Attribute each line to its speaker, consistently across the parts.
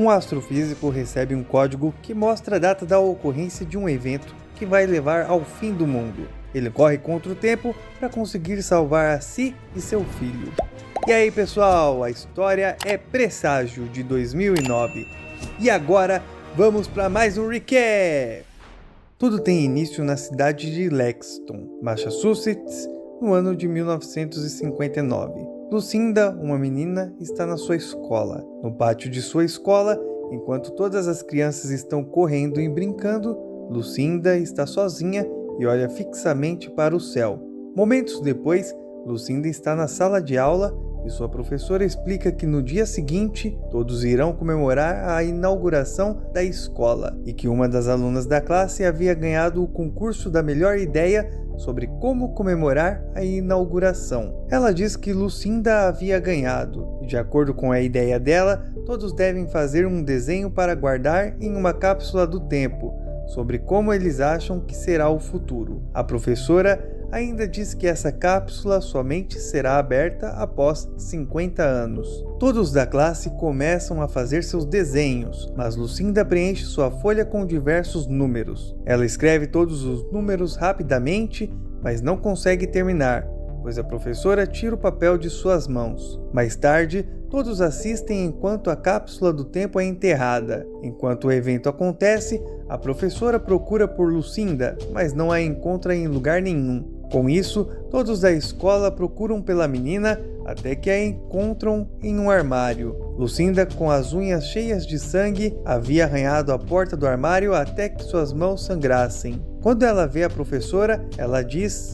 Speaker 1: Um astrofísico recebe um código que mostra a data da ocorrência de um evento que vai levar ao fim do mundo. Ele corre contra o tempo para conseguir salvar a si e seu filho. E aí pessoal, a história é Presságio de 2009. E agora vamos para mais um recap! Tudo tem início na cidade de Lexington, Massachusetts, no ano de 1959. Lucinda, uma menina, está na sua escola. No pátio de sua escola, enquanto todas as crianças estão correndo e brincando, Lucinda está sozinha e olha fixamente para o céu. Momentos depois, Lucinda está na sala de aula e sua professora explica que no dia seguinte todos irão comemorar a inauguração da escola e que uma das alunas da classe havia ganhado o concurso da melhor ideia sobre como comemorar a inauguração. Ela diz que Lucinda havia ganhado e, de acordo com a ideia dela, todos devem fazer um desenho para guardar em uma cápsula do tempo sobre como eles acham que será o futuro. A professora ainda diz que essa cápsula somente será aberta após 50 anos. Todos da classe começam a fazer seus desenhos, mas Lucinda preenche sua folha com diversos números. Ela escreve todos os números rapidamente, mas não consegue terminar, pois a professora tira o papel de suas mãos. Mais tarde, todos assistem enquanto a cápsula do tempo é enterrada. Enquanto o evento acontece, a professora procura por Lucinda, mas não a encontra em lugar nenhum. Com isso, todos da escola procuram pela menina até que a encontram em um armário. Lucinda, com as unhas cheias de sangue, havia arranhado a porta do armário até que suas mãos sangrassem. Quando ela vê a professora, ela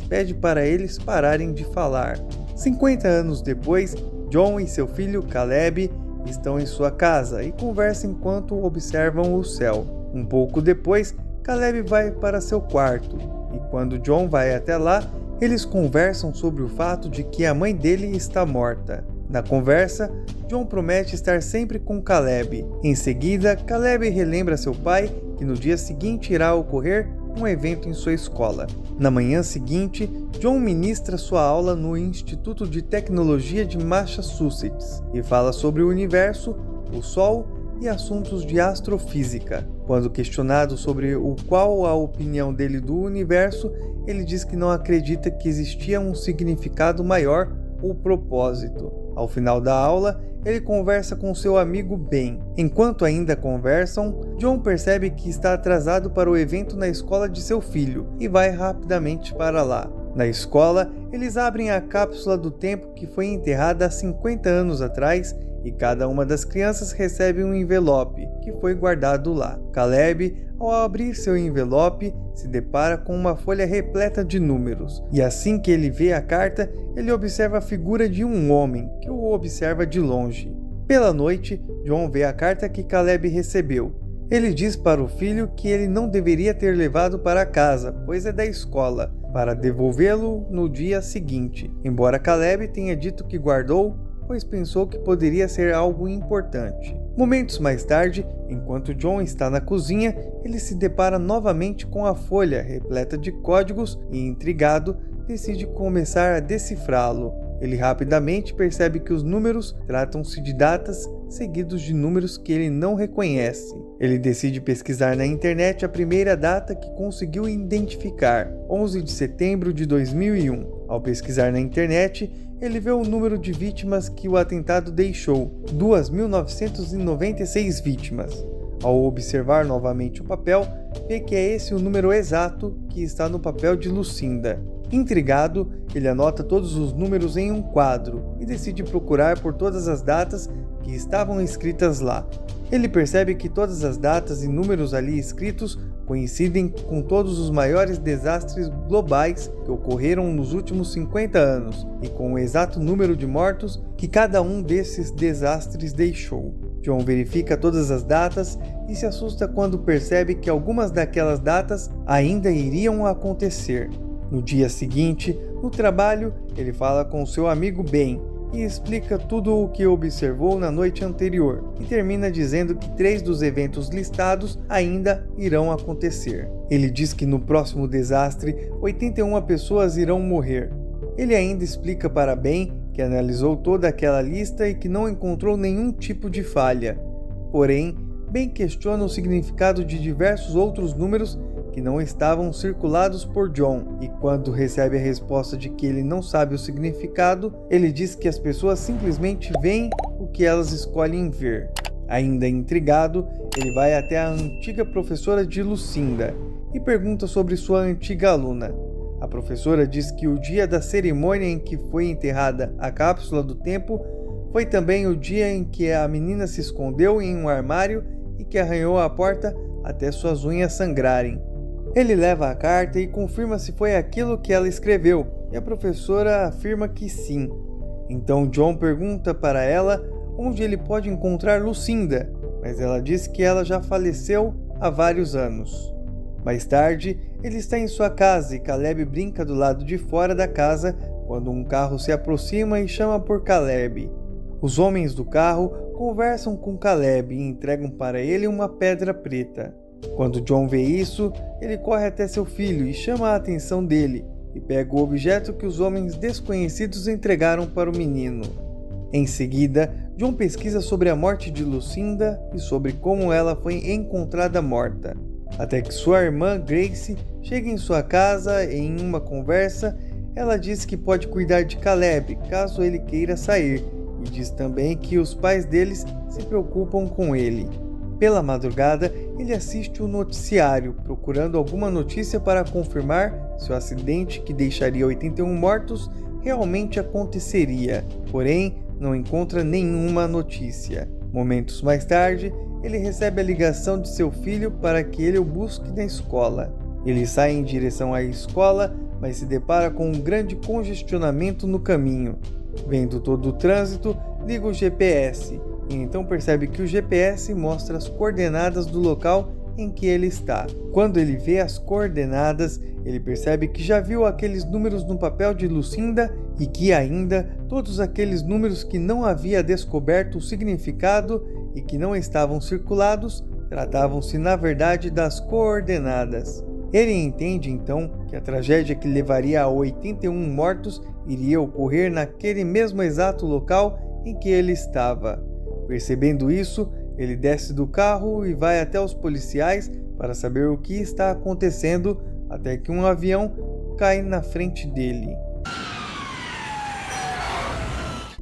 Speaker 1: pede para eles pararem de falar. 50 anos depois, John e seu filho Caleb estão em sua casa e conversam enquanto observam o céu. Um pouco depois, Caleb vai para seu quarto. E quando John vai até lá, eles conversam sobre o fato de que a mãe dele está morta. Na conversa, John promete estar sempre com Caleb. Em seguida, Caleb relembra seu pai que no dia seguinte irá ocorrer um evento em sua escola. Na manhã seguinte, John ministra sua aula no Instituto de Tecnologia de Massachusetts e fala sobre o universo, o Sol e assuntos de astrofísica. Quando questionado sobre qual a opinião dele do universo, ele diz que não acredita que existia um significado maior ou propósito. Ao final da aula, ele conversa com seu amigo Ben. Enquanto ainda conversam, John percebe que está atrasado para o evento na escola de seu filho e vai rapidamente para lá. Na escola, eles abrem a cápsula do tempo que foi enterrada há 50 anos atrás e cada uma das crianças recebe um envelope que foi guardado lá. Caleb, ao abrir seu envelope, se depara com uma folha repleta de números. E assim que ele vê a carta, ele observa a figura de um homem que o observa de longe. Pela noite, John vê a carta que Caleb recebeu. Ele diz para o filho que ele não deveria ter levado para casa, pois é da escola, para devolvê-lo no dia seguinte. Embora Caleb tenha dito que guardou, pois pensou que poderia ser algo importante. Momentos mais tarde, enquanto John está na cozinha, ele se depara novamente com a folha repleta de códigos e, intrigado, decide começar a decifrá-lo. Ele rapidamente percebe que os números tratam-se de datas seguidos de números que ele não reconhece. Ele decide pesquisar na internet a primeira data que conseguiu identificar, 11 de setembro de 2001. Ao pesquisar na internet, ele vê o número de vítimas que o atentado deixou, 2.996 vítimas. Ao observar novamente o papel, vê que é esse o número exato que está no papel de Lucinda. Intrigado, ele anota todos os números em um quadro e decide procurar por todas as datas que estavam escritas lá. Ele percebe que todas as datas e números ali escritos coincidem com todos os maiores desastres globais que ocorreram nos últimos 50 anos e com o exato número de mortos que cada um desses desastres deixou. John verifica todas as datas e se assusta quando percebe que algumas daquelas datas ainda iriam acontecer. No dia seguinte, no trabalho, ele fala com seu amigo Ben e explica tudo o que observou na noite anterior e termina dizendo que 3 dos eventos listados ainda irão acontecer. Ele diz que no próximo desastre, 81 pessoas irão morrer. Ele ainda explica para Ben que analisou toda aquela lista e que não encontrou nenhum tipo de falha. Porém, Ben questiona o significado de diversos outros números que não estavam circulados por John, e quando recebe a resposta de que ele não sabe o significado, ele diz que as pessoas simplesmente veem o que elas escolhem ver. Ainda intrigado, ele vai até a antiga professora de Lucinda e pergunta sobre sua antiga aluna. A professora diz que o dia da cerimônia em que foi enterrada a cápsula do tempo foi também o dia em que a menina se escondeu em um armário e que arranhou a porta até suas unhas sangrarem. Ele leva a carta e confirma se foi aquilo que ela escreveu, e a professora afirma que sim. Então John pergunta para ela onde ele pode encontrar Lucinda, mas ela diz que ela já faleceu há vários anos. Mais tarde, ele está em sua casa e Caleb brinca do lado de fora da casa quando um carro se aproxima e chama por Caleb. Os homens do carro conversam com Caleb e entregam para ele uma pedra preta. Quando John vê isso, ele corre até seu filho e chama a atenção dele e pega o objeto que os homens desconhecidos entregaram para o menino. Em seguida, John pesquisa sobre a morte de Lucinda e sobre como ela foi encontrada morta, até que sua irmã Grace chega em sua casa e em uma conversa, ela diz que pode cuidar de Caleb caso ele queira sair e diz também que os pais deles se preocupam com ele. Pela madrugada, ele assiste o noticiário, procurando alguma notícia para confirmar se o acidente que deixaria 81 mortos realmente aconteceria, porém não encontra nenhuma notícia. Momentos mais tarde, ele recebe a ligação de seu filho para que ele o busque na escola. Ele sai em direção à escola, mas se depara com um grande congestionamento no caminho. Vendo todo o trânsito, liga o GPS e então percebe que o GPS mostra as coordenadas do local em que ele está. Quando ele vê as coordenadas, ele percebe que já viu aqueles números no papel de Lucinda e que ainda todos aqueles números que não havia descoberto o significado e que não estavam circulados tratavam-se na verdade das coordenadas. Ele entende então que a tragédia que levaria a 81 mortos iria ocorrer naquele mesmo exato local em que ele estava. Percebendo isso, ele desce do carro e vai até os policiais para saber o que está acontecendo, até que um avião cai na frente dele.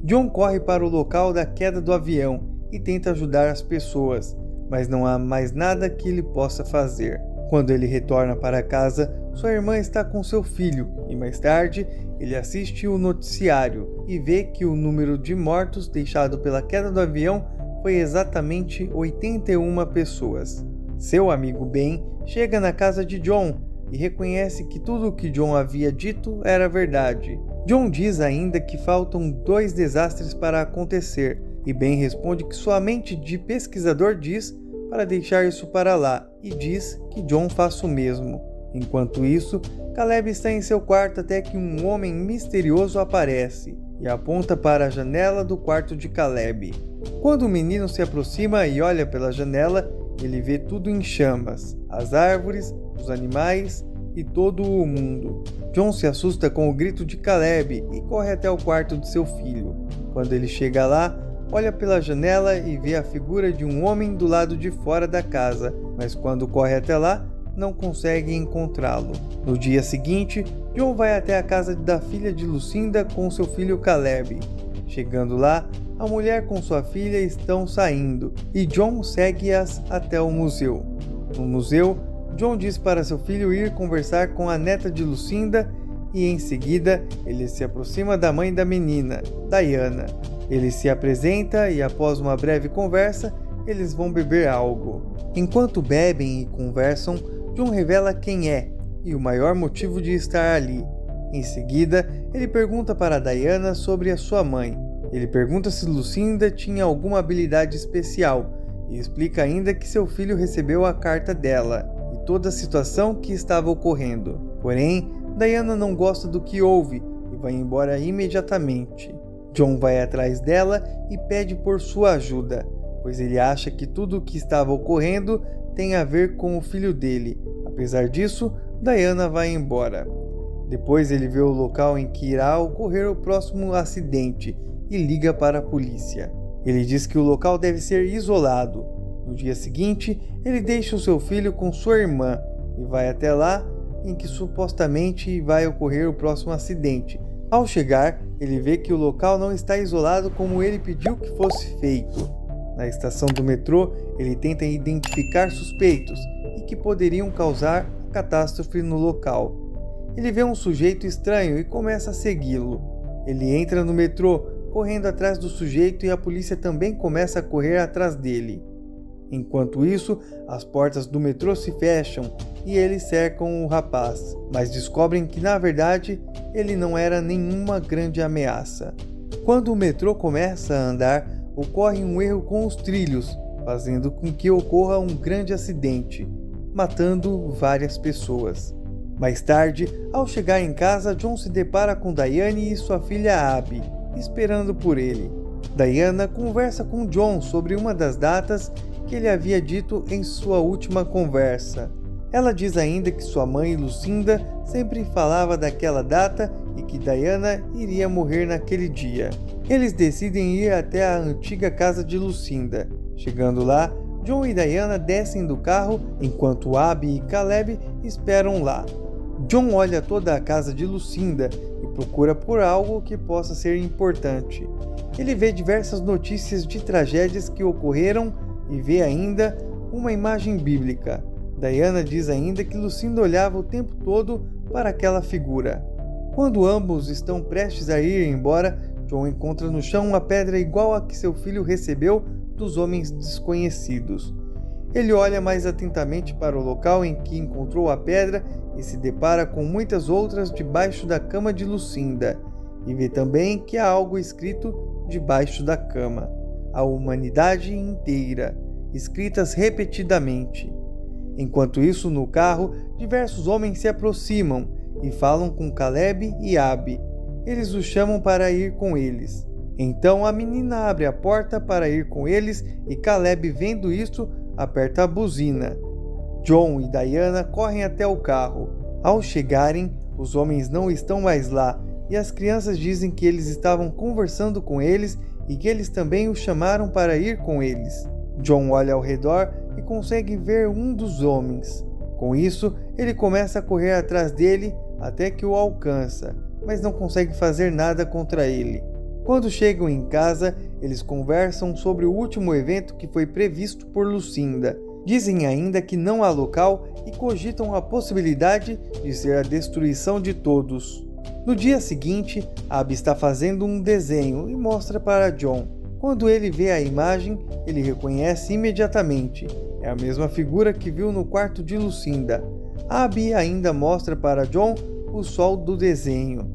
Speaker 1: John corre para o local da queda do avião e tenta ajudar as pessoas, mas não há mais nada que ele possa fazer. Quando ele retorna para casa, sua irmã está com seu filho e mais tarde ele assiste o noticiário e vê que o número de mortos deixado pela queda do avião foi exatamente 81 pessoas. Seu amigo Ben chega na casa de John e reconhece que tudo o que John havia dito era verdade. John diz ainda que faltam 2 desastres para acontecer e Ben responde que sua mente de pesquisador diz para deixar isso para lá e diz que John faça o mesmo. Enquanto isso, Caleb está em seu quarto até que um homem misterioso aparece e aponta para a janela do quarto de Caleb. Quando o menino se aproxima e olha pela janela, ele vê tudo em chamas, as árvores, os animais e todo o mundo. John se assusta com o grito de Caleb e corre até o quarto de seu filho. Quando ele chega lá, olha pela janela e vê a figura de um homem do lado de fora da casa, mas quando corre até lá, não consegue encontrá-lo. No dia seguinte, John vai até a casa da filha de Lucinda com seu filho Caleb. Chegando lá, a mulher com sua filha estão saindo e John segue-as até o museu. No museu, John diz para seu filho ir conversar com a neta de Lucinda e em seguida ele se aproxima da mãe da menina, Diana. Ele se apresenta e após uma breve conversa, eles vão beber algo. Enquanto bebem e conversam, John revela quem é e o maior motivo de estar ali. Em seguida, ele pergunta para Diana sobre a sua mãe. Ele pergunta se Lucinda tinha alguma habilidade especial e explica ainda que seu filho recebeu a carta dela e toda a situação que estava ocorrendo. Porém, Diana não gosta do que ouve e vai embora imediatamente. John vai atrás dela e pede por sua ajuda, pois ele acha que tudo o que estava ocorrendo tem a ver com o filho dele. Apesar disso, Diana vai embora. Depois ele vê o local em que irá ocorrer o próximo acidente e liga para a polícia. Ele diz que o local deve ser isolado. No dia seguinte, ele deixa o seu filho com sua irmã e vai até lá em que supostamente vai ocorrer o próximo acidente. Ao chegar, ele vê que o local não está isolado como ele pediu que fosse feito. Na estação do metrô, ele tenta identificar suspeitos e que poderiam causar a catástrofe no local. Ele vê um sujeito estranho e começa a segui-lo. Ele entra no metrô, correndo atrás do sujeito, e a polícia também começa a correr atrás dele. Enquanto isso, as portas do metrô se fecham e eles cercam o rapaz, mas descobrem que na verdade ele não era nenhuma grande ameaça. Quando o metrô começa a andar, ocorre um erro com os trilhos, fazendo com que ocorra um grande acidente, matando várias pessoas. Mais tarde, ao chegar em casa, John se depara com Diane e sua filha Abby, esperando por ele. Diana conversa com John sobre uma das datas que ele havia dito em sua última conversa. Ela diz ainda que sua mãe Lucinda sempre falava daquela data e que Diana iria morrer naquele dia. Eles decidem ir até a antiga casa de Lucinda. Chegando lá, John e Diana descem do carro enquanto Abby e Caleb esperam lá. John olha toda a casa de Lucinda e procura por algo que possa ser importante. Ele vê diversas notícias de tragédias que ocorreram e vê ainda uma imagem bíblica. Diana diz ainda que Lucinda olhava o tempo todo para aquela figura. Quando ambos estão prestes a ir embora, John encontra no chão uma pedra igual a que seu filho recebeu dos homens desconhecidos. Ele olha mais atentamente para o local em que encontrou a pedra e se depara com muitas outras debaixo da cama de Lucinda, e vê também que há algo escrito debaixo da cama: a humanidade inteira, escritas repetidamente. Enquanto isso, no carro, diversos homens se aproximam e falam com Caleb e Abby. Eles o chamam para ir com eles. Então a menina abre a porta para ir com eles e Caleb, vendo isso, aperta a buzina. John e Diana correm até o carro. Ao chegarem, os homens não estão mais lá e as crianças dizem que eles estavam conversando com eles e que eles também o chamaram para ir com eles. John olha ao redor e consegue ver um dos homens. Com isso, ele começa a correr atrás dele até que o alcança, mas não consegue fazer nada contra ele. Quando chegam em casa, eles conversam sobre o último evento que foi previsto por Lucinda. Dizem ainda que não há local e cogitam a possibilidade de ser a destruição de todos. No dia seguinte, Abby está fazendo um desenho e mostra para John. Quando ele vê a imagem, ele reconhece imediatamente. É a mesma figura que viu no quarto de Lucinda. Abby ainda mostra para John o sol do desenho.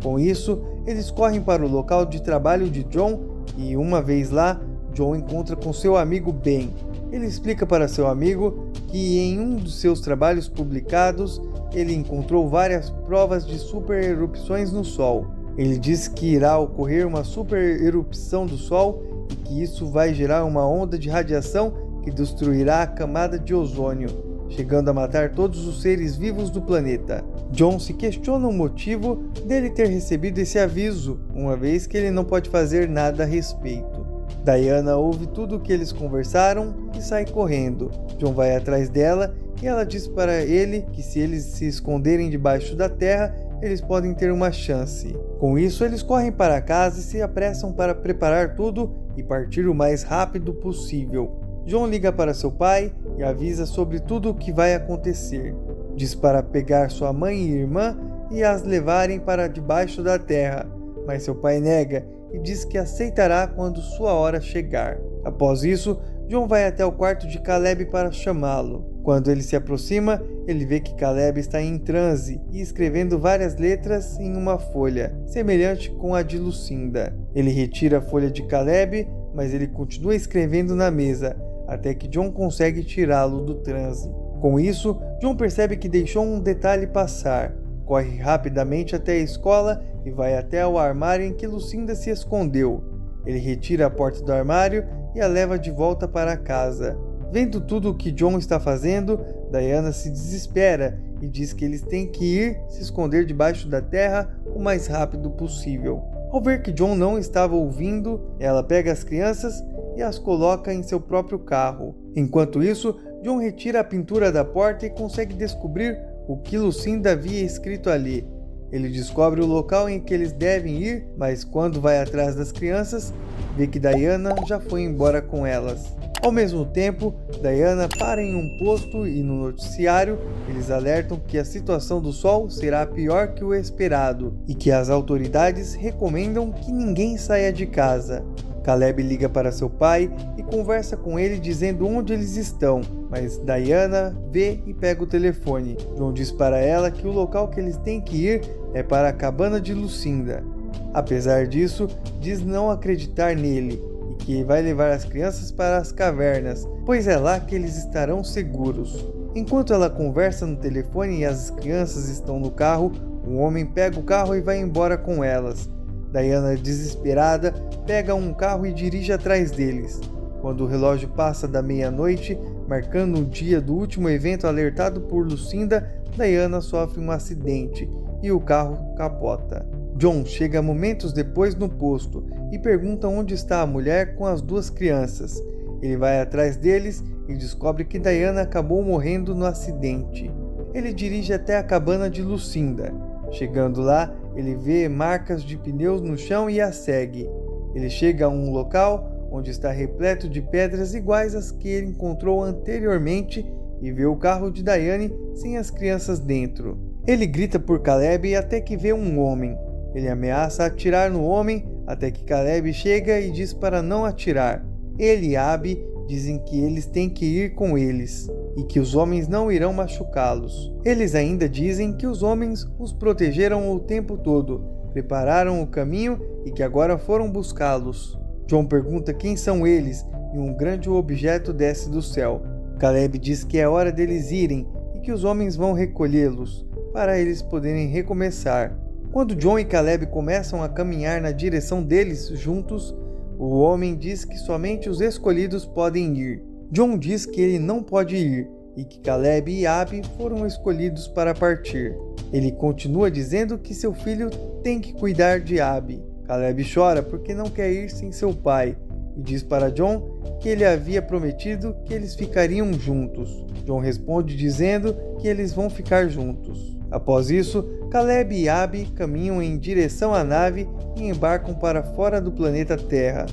Speaker 1: Com isso, eles correm para o local de trabalho de John e, uma vez lá, John encontra com seu amigo Ben. Ele explica para seu amigo que em um dos seus trabalhos publicados, ele encontrou várias provas de supererupções no Sol. Ele diz que irá ocorrer uma supererupção do Sol e que isso vai gerar uma onda de radiação que destruirá a camada de ozônio, chegando a matar todos os seres vivos do planeta. John se questiona o motivo dele ter recebido esse aviso, uma vez que ele não pode fazer nada a respeito. Diana ouve tudo o que eles conversaram e sai correndo. John vai atrás dela e ela diz para ele que se eles se esconderem debaixo da terra, eles podem ter uma chance. Com isso, eles correm para casa e se apressam para preparar tudo e partir o mais rápido possível. John liga para seu pai e avisa sobre tudo o que vai acontecer. Diz para pegar sua mãe e irmã e as levarem para debaixo da terra, mas seu pai nega e diz que aceitará quando sua hora chegar. Após isso, John vai até o quarto de Caleb para chamá-lo. Quando ele se aproxima, ele vê que Caleb está em transe e escrevendo várias letras em uma folha, semelhante com a de Lucinda. Ele retira a folha de Caleb, mas ele continua escrevendo na mesa, até que John consegue tirá-lo do transe. Com isso, John percebe que deixou um detalhe passar. Corre rapidamente até a escola e vai até o armário em que Lucinda se escondeu. Ele retira a porta do armário e a leva de volta para casa. Vendo tudo o que John está fazendo, Diana se desespera e diz que eles têm que ir se esconder debaixo da terra o mais rápido possível. Ao ver que John não estava ouvindo, ela pega as crianças e as coloca em seu próprio carro. Enquanto isso, Jon retira a pintura da porta e consegue descobrir o que Lucinda havia escrito ali. Ele descobre o local em que eles devem ir, mas quando vai atrás das crianças, vê que Diana já foi embora com elas. Ao mesmo tempo, Diana para em um posto e no noticiário eles alertam que a situação do sol será pior que o esperado e que as autoridades recomendam que ninguém saia de casa. Caleb liga para seu pai e conversa com ele dizendo onde eles estão, mas Diana vê e pega o telefone. Jon diz para ela que o local que eles têm que ir é para a cabana de Lucinda. Apesar disso, diz não acreditar nele e que vai levar as crianças para as cavernas, pois é lá que eles estarão seguros. Enquanto ela conversa no telefone e as crianças estão no carro, o homem pega o carro e vai embora com elas. Diana, desesperada, pega um carro e dirige atrás deles. Quando o relógio passa da meia-noite, marcando o dia do último evento alertado por Lucinda, Diana sofre um acidente e o carro capota. Jon chega momentos depois no posto e pergunta onde está a mulher com as duas crianças. Ele vai atrás deles e descobre que Diana acabou morrendo no acidente. Ele dirige até a cabana de Lucinda. Chegando lá, ele vê marcas de pneus no chão e a segue. Ele chega a um local onde está repleto de pedras iguais às que ele encontrou anteriormente e vê o carro de Diane sem as crianças dentro. Ele grita por Caleb até que vê um homem. Ele ameaça atirar no homem até que Caleb chega e diz para não atirar. Ele e Abby dizem que eles têm que ir com eles e que os homens não irão machucá-los. Eles ainda dizem que os homens os protegeram o tempo todo, prepararam o caminho e que agora foram buscá-los. Jon pergunta quem são eles e um grande objeto desce do céu. Caleb diz que é hora deles irem e que os homens vão recolhê-los, para eles poderem recomeçar. Quando Jon e Caleb começam a caminhar na direção deles juntos, o homem diz que somente os escolhidos podem ir. Jon diz que ele não pode ir e que Caleb e Abby foram escolhidos para partir. Ele continua dizendo que seu filho tem que cuidar de Abby. Caleb chora porque não quer ir sem seu pai e diz para Jon que ele havia prometido que eles ficariam juntos. Jon responde dizendo que eles vão ficar juntos. Após isso, Caleb e Abby caminham em direção à nave e embarcam para fora do planeta Terra.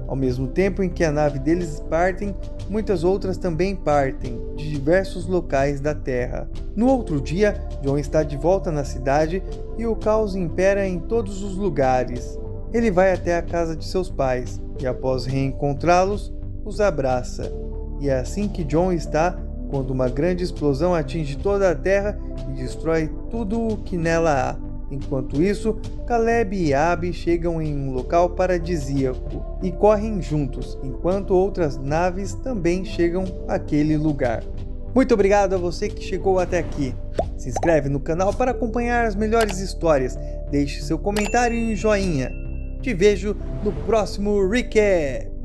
Speaker 1: Ao mesmo tempo em que a nave deles partem, muitas outras também partem, de diversos locais da Terra. No outro dia, Jon está de volta na cidade e o caos impera em todos os lugares. Ele vai até a casa de seus pais e, após reencontrá-los, os abraça. E é assim que Jon está quando uma grande explosão atinge toda a Terra e destrói tudo o que nela há. Enquanto isso, Caleb e Abby chegam em um local paradisíaco e correm juntos, enquanto outras naves também chegam àquele lugar. Muito obrigado a você que chegou até aqui. Se inscreve no canal para acompanhar as melhores histórias. Deixe seu comentário e joinha. Te vejo no próximo recap.